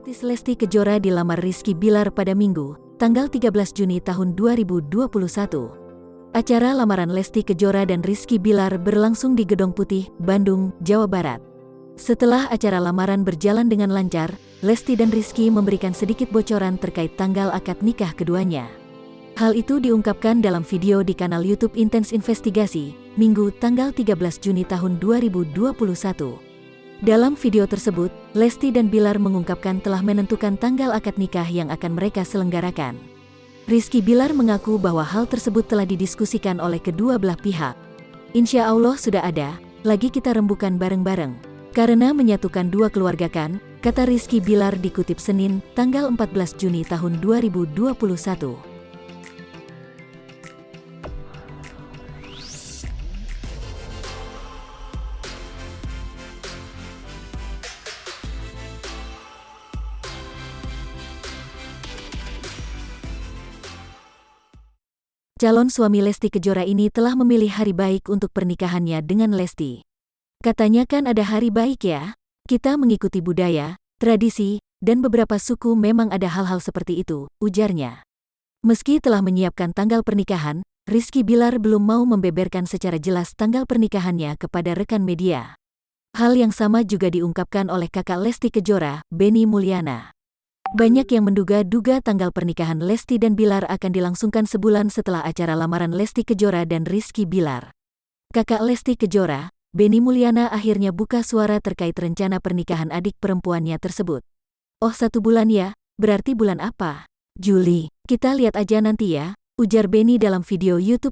Artis Lesti Kejora dilamar Rizky Billar pada Minggu, tanggal 13 Juni tahun 2021. Acara lamaran Lesti Kejora dan Rizky Billar berlangsung di Gedong Putih, Bandung, Jawa Barat. Setelah acara lamaran berjalan dengan lancar, Lesti dan Rizky memberikan sedikit bocoran terkait tanggal akad nikah keduanya. Hal itu diungkapkan dalam video di kanal YouTube Intens Investigasi, Minggu tanggal 13 Juni tahun 2021. Dalam video tersebut, Lesti dan Billar mengungkapkan telah menentukan tanggal akad nikah yang akan mereka selenggarakan. Rizky Billar mengaku bahwa hal tersebut telah didiskusikan oleh kedua belah pihak. Insya Allah sudah ada, lagi kita rembukan bareng-bareng. Karena menyatukan dua keluarga kan, kata Rizky Billar dikutip Senin, tanggal 14 Juni tahun 2021. Calon suami Lesti Kejora ini telah memilih hari baik untuk pernikahannya dengan Lesti. Katanya kan ada hari baik ya? Kita mengikuti budaya, tradisi, dan beberapa suku memang ada hal-hal seperti itu, ujarnya. Meski telah menyiapkan tanggal pernikahan, Rizky Billar belum mau membeberkan secara jelas tanggal pernikahannya kepada rekan media. Hal yang sama juga diungkapkan oleh kakak Lesti Kejora, Benny Mulyana. Banyak yang menduga-duga tanggal pernikahan Lesti dan Billar akan dilangsungkan sebulan setelah acara lamaran Lesti Kejora dan Rizky Billar. Kakak Lesti Kejora, Benny Mulyana akhirnya buka suara terkait rencana pernikahan adik perempuannya tersebut. "Oh 1 bulan ya, berarti bulan apa? Juli, kita lihat aja nanti ya," ujar Benny dalam video YouTube